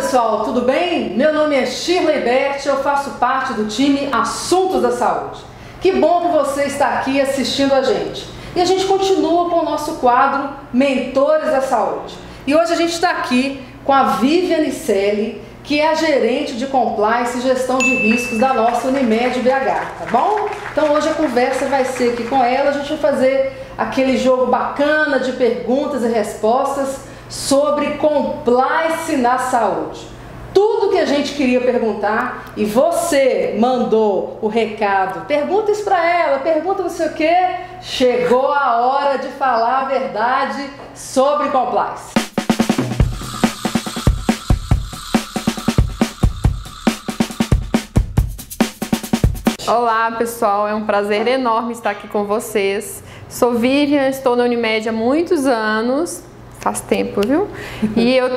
pessoal, tudo bem? Meu nome é Shirley Bert, eu faço parte do time Assuntos da Saúde. Que bom que você está aqui assistindo a gente. E a gente continua com o nosso quadro Mentores da Saúde. E hoje a gente está aqui com a Viviane Selle, que é a gerente de compliance e gestão de riscos da nossa Unimed BH, tá bom? Então hoje a conversa vai ser aqui com ela, a gente vai fazer aquele jogo bacana de perguntas e respostas sobre compliance na saúde. Tudo que a gente queria perguntar e você mandou o recado, pergunta isso pra ela, pergunta não sei o que, chegou a hora de falar a verdade sobre compliance. Olá pessoal, é um prazer enorme estar aqui com vocês. Sou Vivian, estou na Unimed há muitos anos, faz tempo, viu? E eu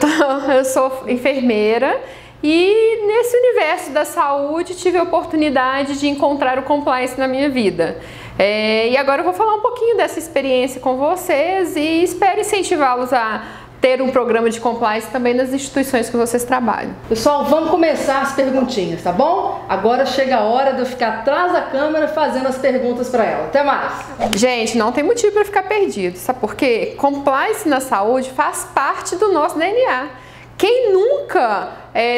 sou enfermeira e nesse universo da saúde tive a oportunidade de encontrar o compliance na minha vida. E agora eu vou falar um pouquinho dessa experiência com vocês e espero incentivá-los a ter um programa de compliance também nas instituições que vocês trabalham. Pessoal, vamos começar as perguntinhas, tá bom? Agora chega a hora de eu ficar atrás da câmera fazendo as perguntas para ela. Até mais! Gente, não tem motivo para ficar perdido, sabe por quê? Compliance na saúde faz parte do nosso DNA. Quem nunca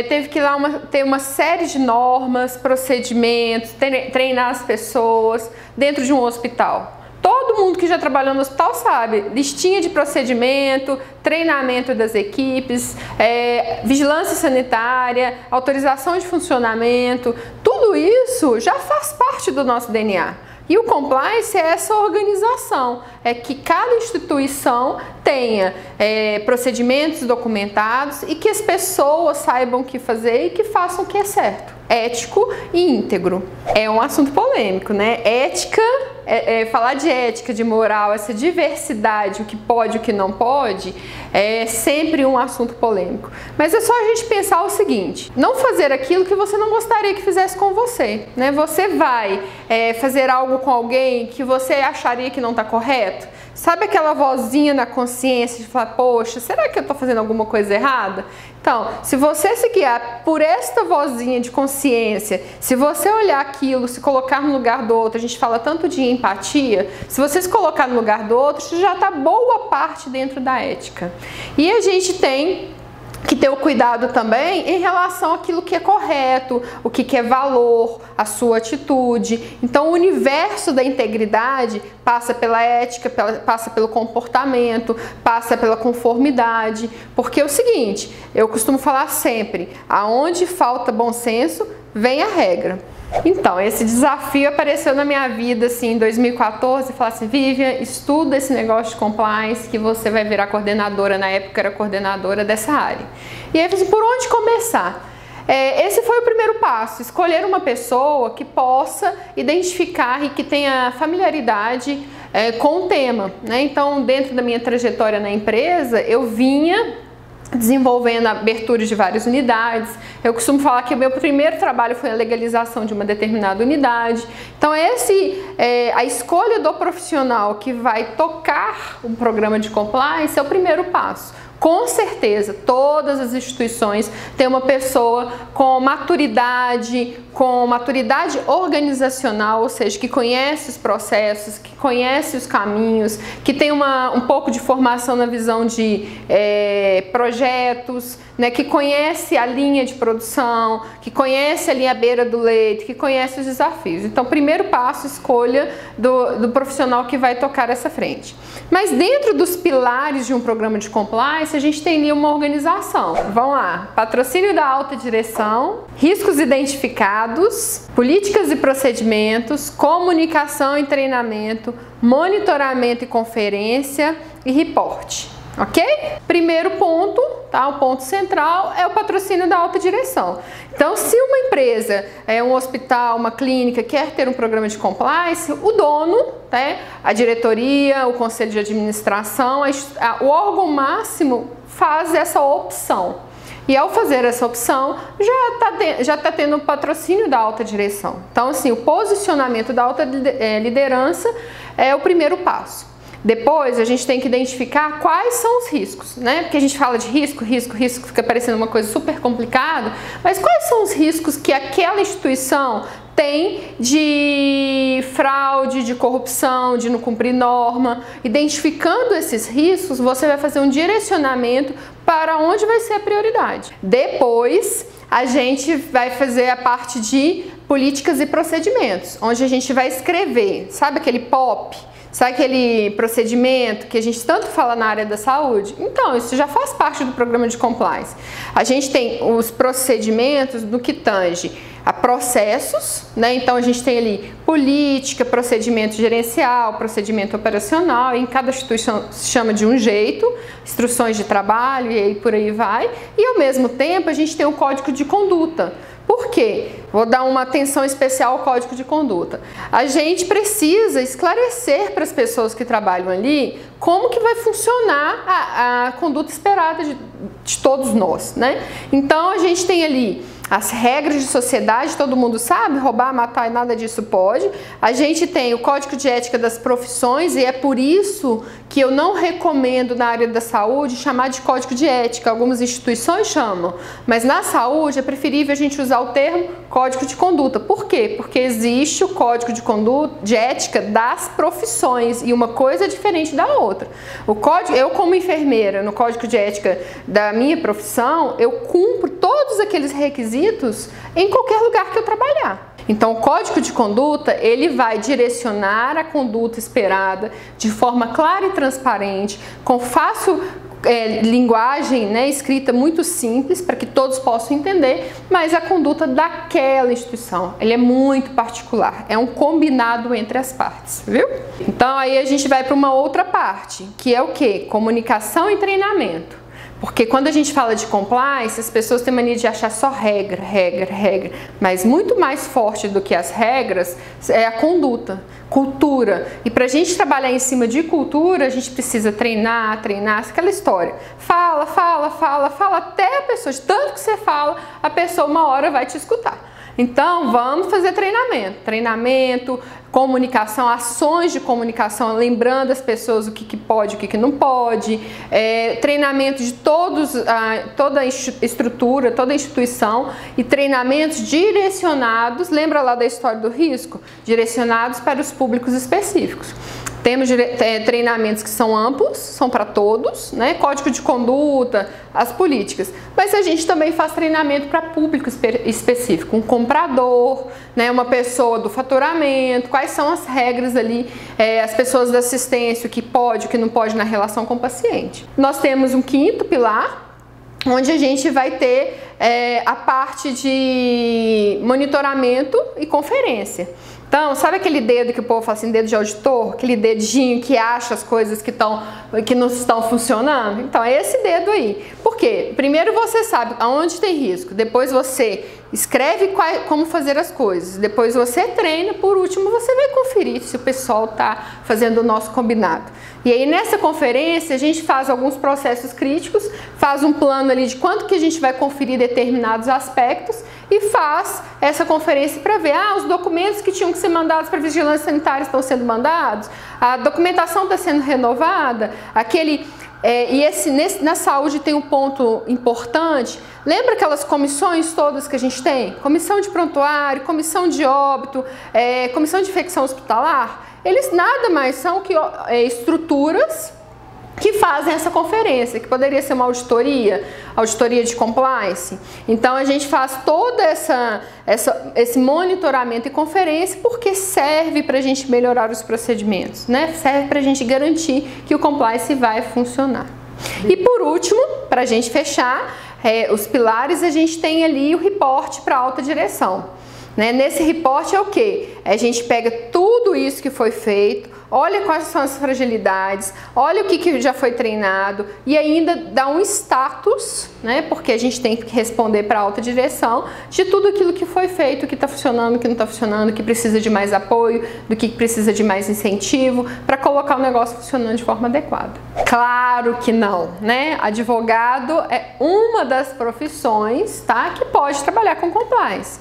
teve que ir lá ter uma série de normas, procedimentos, treinar as pessoas dentro de um hospital? Todo mundo que já trabalhou no hospital sabe, listinha de procedimento, treinamento das equipes, vigilância sanitária, autorização de funcionamento, tudo isso já faz parte do nosso DNA. E o compliance é essa organização, é que cada instituição tenha procedimentos documentados e que as pessoas saibam o que fazer e que façam o que é certo, ético e íntegro. É um assunto polêmico, né? Ética, falar de ética, de moral, essa diversidade, o que pode e o que não pode, é sempre um assunto polêmico. Mas é só a gente pensar o seguinte, não fazer aquilo que você não gostaria que fizesse com você, né? Você vai fazer algo com alguém que você acharia que não está correto? Sabe aquela vozinha na consciência de falar, poxa, será que eu estou fazendo alguma coisa errada? Então, se você se guiar por esta vozinha de consciência, se você olhar aquilo, se colocar no lugar do outro, a gente fala tanto de empatia, se você se colocar no lugar do outro, isso já está boa parte dentro da ética. E a gente tem que ter o cuidado também em relação àquilo que é correto, o que é valor, a sua atitude. Então o universo da integridade passa pela ética, passa pelo comportamento, passa pela conformidade, porque é o seguinte, eu costumo falar sempre, aonde falta bom senso, vem a regra. Então, esse desafio apareceu na minha vida assim, em 2014, falar assim, Vivian, estuda esse negócio de compliance que você vai virar coordenadora, na época era coordenadora dessa área. E aí eu falei assim, por onde começar? Esse foi o primeiro passo, escolher uma pessoa que possa identificar e que tenha familiaridade com o tema, né? Então, dentro da minha trajetória na empresa, eu vinha desenvolvendo a abertura de várias unidades. Eu costumo falar que o meu primeiro trabalho foi a legalização de uma determinada unidade. Então a escolha do profissional que vai tocar um programa de compliance é o primeiro passo. Com certeza, todas as instituições têm uma pessoa com maturidade organizacional, ou seja, que conhece os processos, que conhece os caminhos, que tem um pouco de formação na visão de projetos, né, que conhece a linha de produção, que conhece ali a beira do leito, que conhece os desafios. Então, primeiro passo, escolha do profissional que vai tocar essa frente. Mas dentro dos pilares de um programa de compliance, a gente tem ali uma organização. Vamos lá, patrocínio da alta direção, riscos identificados, políticas e procedimentos, comunicação e treinamento, monitoramento e conferência e reporte. Ok? Primeiro ponto, tá? O ponto central é o patrocínio da alta direção. Então, se uma empresa, um hospital, uma clínica quer ter um programa de compliance, o dono, né, a diretoria, o conselho de administração, o órgão máximo faz essa opção. E ao fazer essa opção, já tá tendo o patrocínio da alta direção. Então, assim, o posicionamento da alta liderança é o primeiro passo. Depois a gente tem que identificar quais são os riscos, né? Porque a gente fala de risco, fica parecendo uma coisa super complicada, mas quais são os riscos que aquela instituição tem de fraude, de corrupção, de não cumprir norma? Identificando esses riscos, você vai fazer um direcionamento para onde vai ser a prioridade. Depois, a gente vai fazer a parte de políticas e procedimentos, onde a gente vai escrever, sabe aquele POP? Sabe aquele procedimento que a gente tanto fala na área da saúde? Então, isso já faz parte do programa de compliance. A gente tem os procedimentos do que tange a processos, né? Então a gente tem ali política, procedimento gerencial, procedimento operacional, e em cada instituição se chama de um jeito, instruções de trabalho e aí por aí vai. E ao mesmo tempo a gente tem o código de conduta. Por quê? Vou dar uma atenção especial ao código de conduta. A gente precisa esclarecer para as pessoas que trabalham ali como que vai funcionar a conduta esperada de todos nós, né? Então a gente tem ali as regras de sociedade, todo mundo sabe, roubar, matar e nada disso pode. A gente tem o código de ética das profissões e é por isso que eu não recomendo na área da saúde chamar de código de ética. Algumas instituições chamam, mas na saúde é preferível a gente usar o termo código de conduta. Por quê? Porque existe o código de conduta, de ética das profissões e uma coisa é diferente da outra. O código, eu como enfermeira, no código de ética da minha profissão, eu cumpro todos aqueles requisitos em qualquer lugar que eu trabalhar. Então, o código de conduta, ele vai direcionar a conduta esperada de forma clara e transparente, com fácil linguagem, né, escrita muito simples para que todos possam entender, mas a conduta daquela instituição, ele é muito particular, é um combinado entre as partes, viu? Então, aí a gente vai para uma outra parte, que é o quê? Comunicação e treinamento. Porque quando a gente fala de compliance, as pessoas têm mania de achar só regra, mas muito mais forte do que as regras é a conduta, cultura. E para a gente trabalhar em cima de cultura, a gente precisa treinar, aquela história. Fala, até a pessoa, de tanto que você fala, a pessoa uma hora vai te escutar. Então, vamos fazer treinamento, comunicação, ações de comunicação, lembrando as pessoas o que pode, o que não pode, treinamento de toda a estrutura, toda a instituição e treinamentos direcionados, lembra lá da história do risco? Direcionados para os públicos específicos. Temos treinamentos que são amplos, são para todos, né? Código de conduta, as políticas. Mas a gente também faz treinamento para público específico, um comprador, né? Uma pessoa do faturamento, quais são as regras ali, as pessoas da assistência, o que pode, o que não pode na relação com o paciente. Nós temos um quinto pilar, onde a gente vai ter a parte de monitoramento e conferência. Então, sabe aquele dedo que o povo fala assim, dedo de auditor? Aquele dedinho que acha as coisas que não estão funcionando? Então, é esse dedo aí. Por quê? Primeiro você sabe aonde tem risco, depois você escreve como fazer as coisas, depois você treina, por último você vai conferir se o pessoal está fazendo o nosso combinado. E aí nessa conferência a gente faz alguns processos críticos, faz um plano ali de quanto que a gente vai conferir determinados aspectos e faz essa conferência para ver, os documentos que tinham que ser mandados para a vigilância sanitária estão sendo mandados, a documentação está sendo renovada, na saúde tem um ponto importante. Lembra aquelas comissões todas que a gente tem? Comissão de prontuário, comissão de óbito, comissão de infecção hospitalar? Eles nada mais são que estruturas que fazem essa conferência, que poderia ser uma auditoria de compliance. Então a gente faz todo esse monitoramento e conferência porque serve para a gente melhorar os procedimentos, né? Serve para a gente garantir que o compliance vai funcionar. E por último, para a gente fechar, os pilares, a gente tem ali o reporte para a alta direção. Né? Nesse reporte é o quê? A gente pega tudo isso que foi feito, olha quais são as fragilidades, olha o que já foi treinado e ainda dá um status, né? Porque a gente tem que responder para a alta direção de tudo aquilo que foi feito, o que está funcionando, o que não está funcionando, o que precisa de mais apoio, do que precisa de mais incentivo para colocar o negócio funcionando de forma adequada. Claro que não, né? Advogado é uma das profissões, tá? Que pode trabalhar com compliance.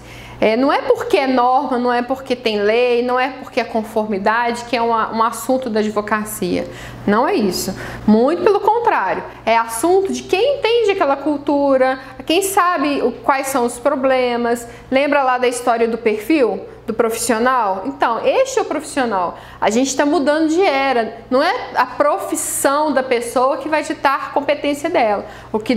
Não é porque é norma, não é porque tem lei, não é porque é conformidade que é um assunto da advocacia. Não é isso. Muito pelo contrário. É assunto de quem entende aquela cultura, quem sabe quais são os problemas. Lembra lá da história do perfil? Do profissional? Então, este é o profissional. A gente está mudando de era. Não é a profissão da pessoa que vai ditar a competência dela. O que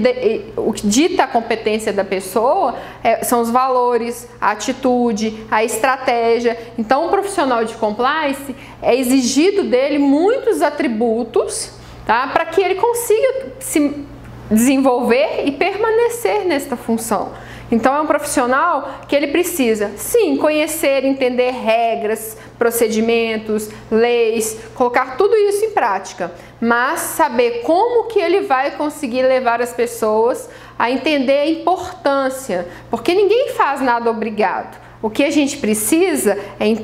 dita a competência da pessoa são os valores, a atitude, a estratégia. Então, o profissional de compliance é exigido dele muitos atributos, tá? Para que ele consiga se desenvolver e permanecer nesta função. Então é um profissional que ele precisa, sim, conhecer, entender regras, procedimentos, leis, colocar tudo isso em prática, mas saber como que ele vai conseguir levar as pessoas a entender a importância, porque ninguém faz nada obrigado. O que a gente precisa é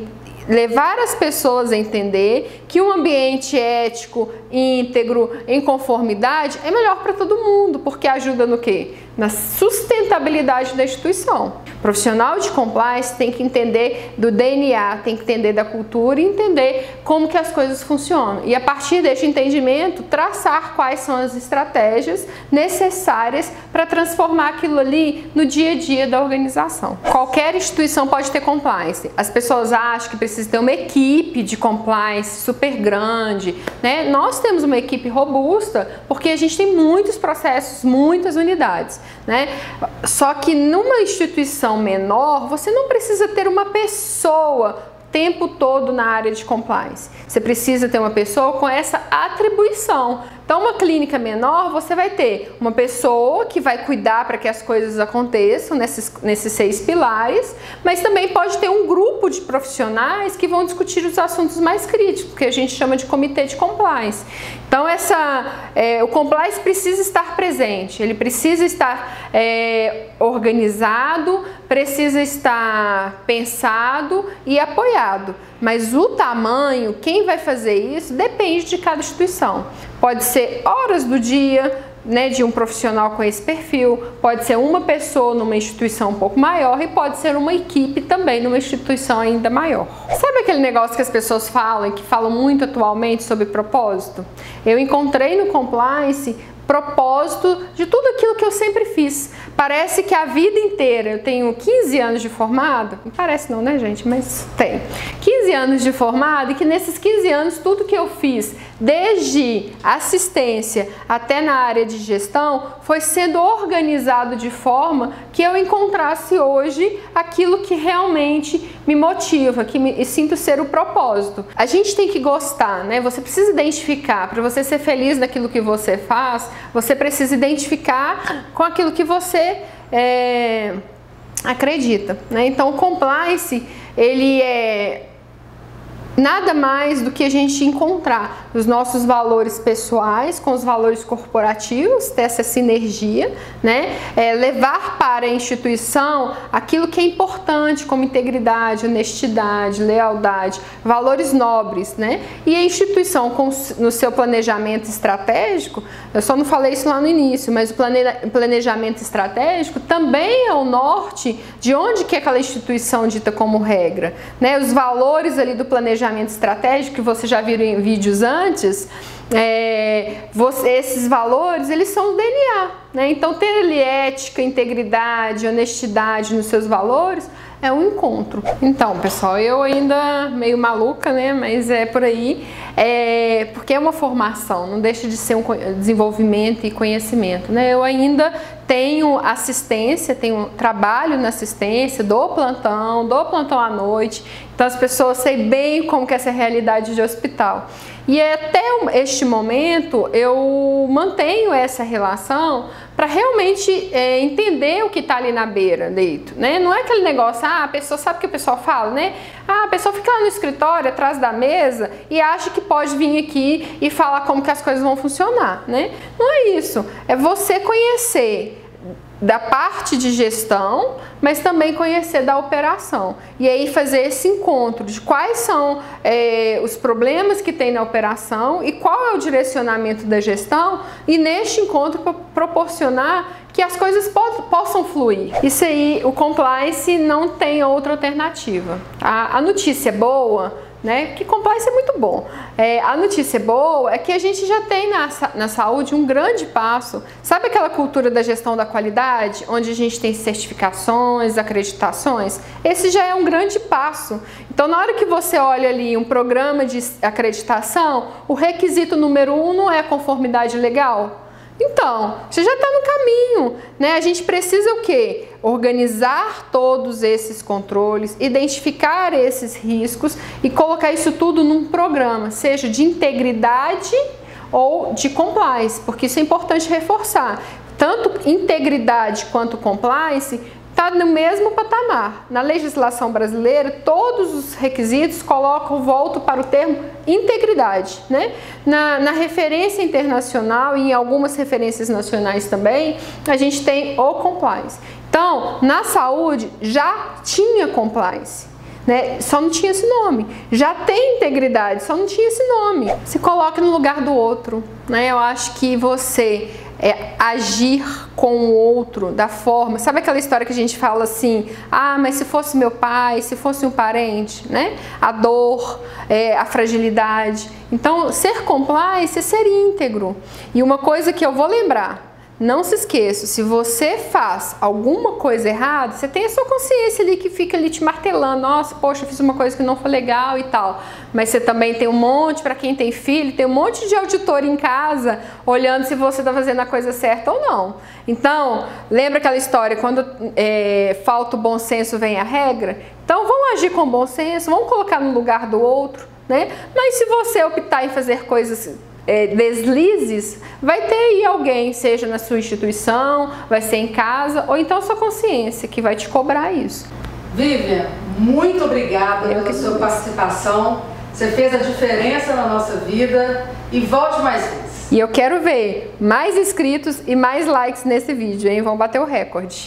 levar as pessoas a entender que um ambiente ético, íntegro, em conformidade é melhor para todo mundo, porque ajuda no quê? Na sustentabilidade da instituição. O profissional de compliance tem que entender do DNA, tem que entender da cultura e entender como que as coisas funcionam. E a partir deste entendimento, traçar quais são as estratégias necessárias para transformar aquilo ali no dia a dia da organização. Qualquer instituição pode ter compliance. As pessoas acham que precisa ter uma equipe de compliance super grande, né? Nós temos uma equipe robusta porque a gente tem muitos processos, muitas unidades, né? Só que numa instituição menor, você não precisa ter uma pessoa o tempo todo na área de compliance. Você precisa ter uma pessoa com essa atribuição. Então, uma clínica menor, você vai ter uma pessoa que vai cuidar para que as coisas aconteçam nesses 6 pilares, mas também pode ter um grupo de profissionais que vão discutir os assuntos mais críticos, que a gente chama de comitê de compliance. Então, o compliance precisa estar presente, ele precisa estar organizado, precisa estar pensado e apoiado. Mas o tamanho, quem vai fazer isso, depende de cada instituição. Pode ser horas do dia, né, de um profissional com esse perfil, pode ser uma pessoa numa instituição um pouco maior e pode ser uma equipe também numa instituição ainda maior. Sabe aquele negócio que as pessoas falam e que falam muito atualmente sobre propósito? Eu encontrei no compliance propósito de tudo aquilo que eu sempre fiz. Parece que a vida inteira, eu tenho 15 anos de formado, não parece não, né, gente? Mas tem. 15 anos de formado e que nesses 15 anos tudo que eu fiz, desde assistência até na área de gestão, foi sendo organizado de forma que eu encontrasse hoje aquilo que realmente me motiva, que me sinto ser o propósito. A gente tem que gostar, né? Você precisa identificar, para você ser feliz naquilo que você faz, você precisa identificar com aquilo que você acredita, né? Então, o compliance, ele é nada mais do que a gente encontrar os nossos valores pessoais com os valores corporativos, ter essa sinergia, né? Levar para a instituição aquilo que é importante, como integridade, honestidade, lealdade, valores nobres, né? E a instituição, no seu planejamento estratégico, eu só não falei isso lá no início, mas o planejamento estratégico também é o norte de onde que aquela instituição dita como regra, né? Os valores ali do planejamento estratégico, que você já viu em vídeos antes, esses valores, eles são o DNA, né? Então, ter ali ética, integridade, honestidade nos seus valores é um encontro. Então, pessoal, eu ainda meio maluca, né? Mas é por aí, porque é uma formação, não deixa de ser um desenvolvimento e conhecimento, né? Eu ainda tenho assistência, trabalho na assistência, dou plantão à noite, então as pessoas sei bem como que é essa realidade de hospital. E até este momento eu mantenho essa relação para realmente entender o que está ali na beira, leito, né? Não é aquele negócio, a pessoa sabe o que o pessoal fala, né? A pessoa fica lá no escritório, atrás da mesa e acha que pode vir aqui e falar como que as coisas vão funcionar, né? Não é isso, é você conhecer da parte de gestão, mas também conhecer da operação. E aí fazer esse encontro de quais são os problemas que tem na operação e qual é o direcionamento da gestão, e neste encontro proporcionar que as coisas possam fluir. Isso aí, o compliance não tem outra alternativa. A notícia boa, né, que compliance é muito bom. A notícia boa é que a gente já tem na saúde um grande passo. Sabe aquela cultura da gestão da qualidade, onde a gente tem certificações, acreditações? Esse já é um grande passo. Então, na hora que você olha ali um programa de acreditação, o requisito número 1 não é a conformidade legal? Então, você já está no caminho, né? A gente precisa o quê? Organizar todos esses controles, identificar esses riscos e colocar isso tudo num programa, seja de integridade ou de compliance, porque isso é importante reforçar. Tanto integridade quanto compliance está no mesmo patamar. Na legislação brasileira, todos os requisitos voltam para o termo integridade, né? Na referência internacional e em algumas referências nacionais também, a gente tem o compliance. Então, na saúde já tinha compliance, né? Só não tinha esse nome. Já tem integridade, só não tinha esse nome. Se coloque no lugar do outro, né? Eu acho que você agir com o outro da forma, sabe aquela história que a gente fala assim, ah, mas se fosse meu pai, se fosse um parente, né? A dor, a fragilidade. Então, ser compliance é ser íntegro. E uma coisa que eu vou lembrar, não se esqueça, se você faz alguma coisa errada, você tem a sua consciência ali que fica ali te martelando, nossa, poxa, eu fiz uma coisa que não foi legal e tal. Mas você também tem um monte, para quem tem filho, tem um monte de auditor em casa olhando se você está fazendo a coisa certa ou não. Então, lembra aquela história, quando falta o bom senso vem a regra? Então, vamos agir com bom senso, vamos colocar no lugar do outro, né? Mas se você optar em fazer coisas deslizes, vai ter aí alguém, seja na sua instituição, vai ser em casa, ou então sua consciência que vai te cobrar isso. Vivian, muito obrigada pela sua participação. Você fez a diferença na nossa vida e volte mais vezes. E eu quero ver mais inscritos e mais likes nesse vídeo, hein? Vamos bater o recorde.